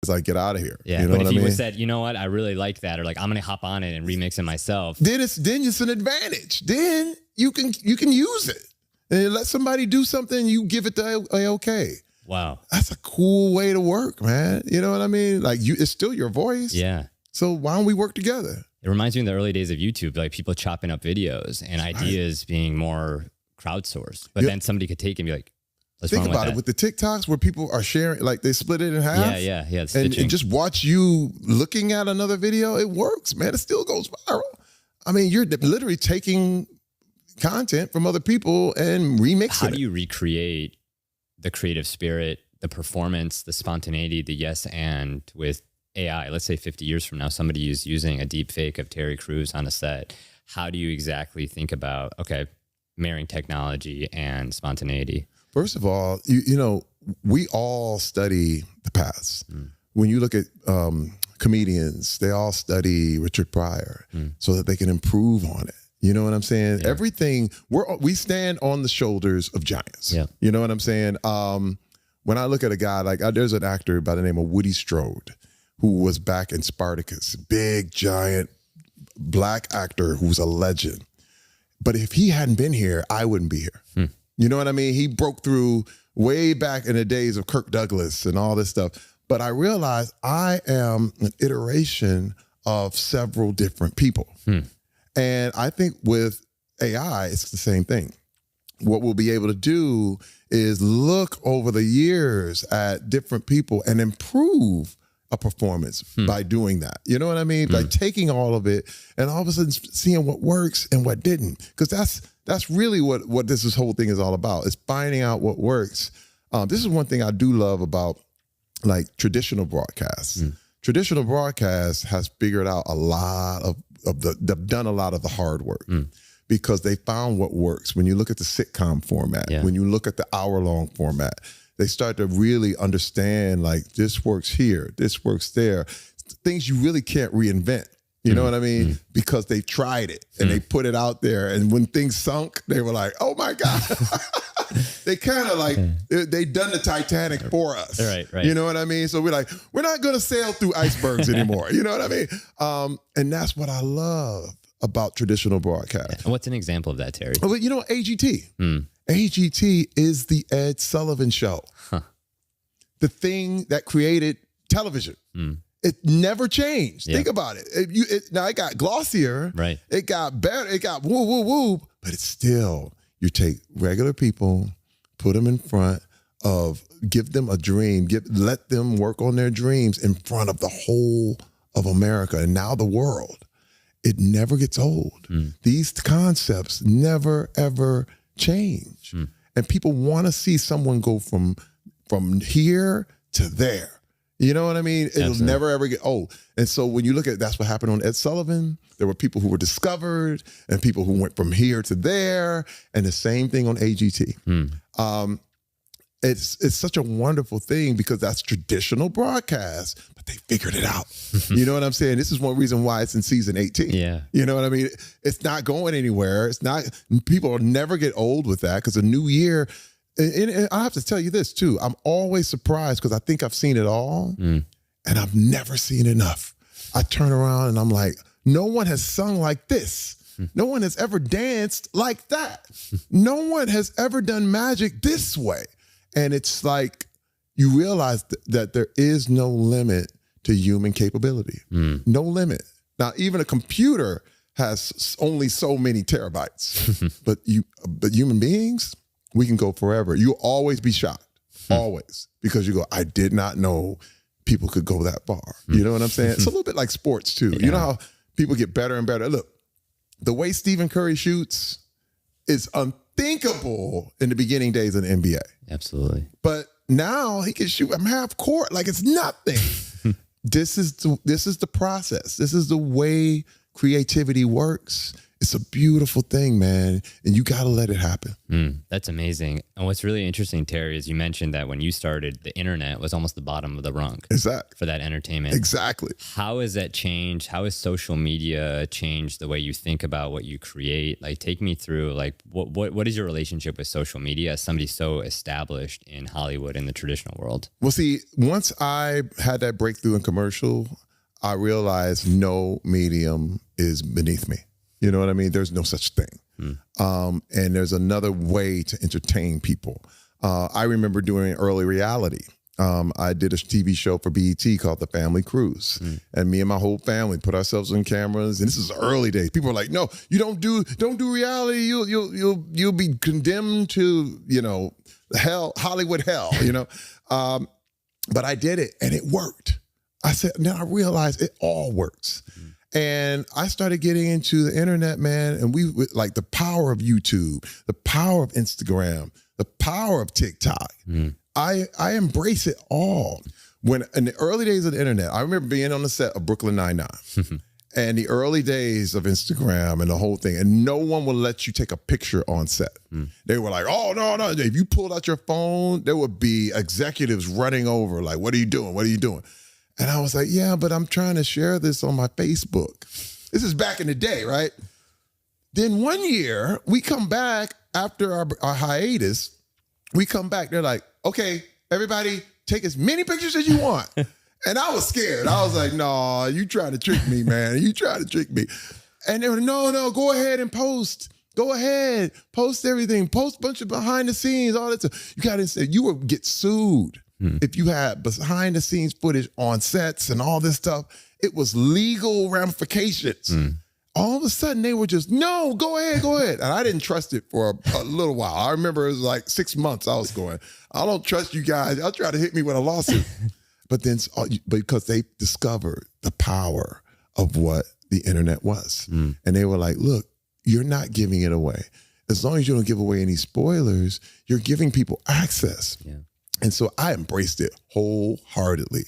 It's like, get out of here. Yeah. You know But what if I you mean? said, you know what, I really like that, or like, I'm going to hop on it and remix it myself. Then it's an advantage. Then you can use it. And let somebody do something, you give it the okay. Wow. That's a cool way to work, man. You know what I mean? Like it's still your voice. Yeah. So why don't we work together? It reminds me of the early days of YouTube, like people chopping up videos and ideas being more crowdsourced. But then somebody could take and be like, let's think about it with the TikToks where people are sharing, like they split it in half. Yeah. And just watch you looking at another video. It works, man. It still goes viral. I mean, you're literally taking content from other people and remixing How do you recreate the creative spirit, the performance, the spontaneity, the yes and with AI? Let's say 50 years from now, somebody is using a deep fake of Terry Crews on a set. How do you exactly think about, okay, marrying technology and spontaneity? First of all, you know, we all study the past. When you look at comedians, they all study Richard Pryor so that they can improve on it. You know what I'm saying? Yeah. Everything, we stand on the shoulders of giants. Yeah. You know what I'm saying? When I look at a guy, like there's an actor by the name of Woody Strode, who was back in Spartacus, big, giant, black actor who's a legend. But if he hadn't been here, I wouldn't be here. You know what I mean? He broke through way back in the days of Kirk Douglas and all this stuff. But I realized I am an iteration of several different people. And I think with AI, it's the same thing. What we'll be able to do is look over the years at different people and improve a performance by doing that. You know what I mean? Like taking all of it and all of a sudden seeing what works and what didn't. Because that's really what this whole thing is all about, is finding out what works. This is one thing I do love about like traditional broadcasts. Traditional broadcast has figured out a lot of they've done a lot of the hard work because they found what works. When you look at the sitcom format, when you look at the hour-long format, they start to really understand like this works here, this works there. Things you really can't reinvent. You know what I mean? Because they tried it and they put it out there. And when things sunk, they were like, oh my God. They kind of like, they done the Titanic for us. Right. You know what I mean? So we're like, we're not going to sail through icebergs anymore. You know what I mean? And that's what I love about traditional broadcast. And what's an example of that, Terry? Well, you know, AGT. AGT is the Ed Sullivan Show. The thing that created television. It never changed. Yeah. Think about it. Now it got glossier. Right. It got better. It got woo, woo, woo. But it's still, you take regular people, put them in front of, give them a dream, let them work on their dreams in front of the whole of America and now the world. It never gets old. These concepts never, ever change. And people want to see someone go from here to there. You know what I mean? It'll Absolutely. never, ever get old. And so when you look at, that's what happened on Ed Sullivan. There were people who were discovered and people who went from here to there, and the same thing on AGT. It's such a wonderful thing because that's traditional broadcast, but they figured it out. You know what I'm saying? This is one reason why it's in season 18. Yeah. You know what I mean? It's not going anywhere. It's not, people will never get old with that because a new year. And I have to tell you this too. I'm always surprised because I think I've seen it all and I've never seen enough. I turn around and I'm like, no one has sung like this. No one has ever danced like that. No one has ever done magic this way. And it's like, you realize that there is no limit to human capability. No limit. Now, even a computer has only so many terabytes, but human beings, we can go forever. You'll always be shocked, always, because you go, I did not know people could go that far. You know what I'm saying? It's a little bit like sports too. You know how people get better and better? Look, the way Stephen Curry shoots is unthinkable in the beginning days of the NBA. Absolutely. But now he can shoot half court like it's nothing. This is the process. This is the way creativity works. It's a beautiful thing, man. And you got to let it happen. That's amazing. And what's really interesting, Terry, is you mentioned that when you started, the internet was almost the bottom of the rung Exactly. for that entertainment. Exactly. How has that changed? How has social media changed the way you think about what you create? Like, take me through, like, what is your relationship with social media as somebody so established in Hollywood in the traditional world? Well, see, once I had that breakthrough in commercial, I realized no medium is beneath me. You know what I mean? There's no such thing. And there's another way to entertain people. I remember doing early reality. I did a TV show for BET called The Family Cruise, and me and my whole family put ourselves on cameras. And this is the early days. People are like, "No, you don't do reality. You'll be condemned to, you know, hell, Hollywood hell." You know, but I did it, and it worked. I said, now I realized it all works. And I started getting into the internet, man, and we like the power of YouTube, the power of Instagram, the power of TikTok. I embrace it all. When in the early days of the internet, I remember being on the set of Brooklyn Nine-Nine and the early days of Instagram and the whole thing, and no one would let you take a picture on set. They were like, "Oh, no. If you pulled out your phone, there would be executives running over like, 'What are you doing? What are you doing?'" And I was like, "Yeah, but I'm trying to share this on my Facebook." This is back in the day, right? Then one year, we come back after our hiatus. We come back. They're like, "Okay, everybody take as many pictures as you want." And I was scared. I was like, "No, you trying to trick me, man. You trying to trick me." And they were, no, go ahead and post. Go ahead. Post everything. Post a bunch of behind the scenes, all that stuff. You got to say, you would get sued. If you had behind the scenes footage on sets and all this stuff, it was legal ramifications. All of a sudden they were just, "No, go ahead. And I didn't trust it for a little while. I remember it was like 6 months I was going, "I don't trust you guys. Y'all try to hit me with a lawsuit." But then because they discovered the power of what the internet was. And they were like, "Look, you're not giving it away. As long as you don't give away any spoilers, you're giving people access." Yeah. And so I embraced it wholeheartedly.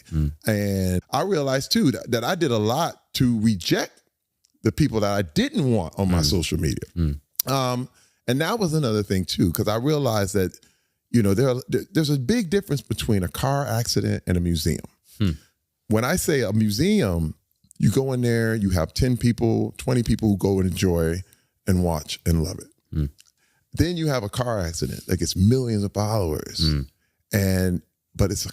And I realized too that I did a lot to reject the people that I didn't want on my social media. And that was another thing too, because I realized that, you know, there's a big difference between a car accident and a museum. When I say a museum, you go in there, you have 10 people, 20 people who go and enjoy and watch and love it. Then you have a car accident that gets millions of followers. But it's a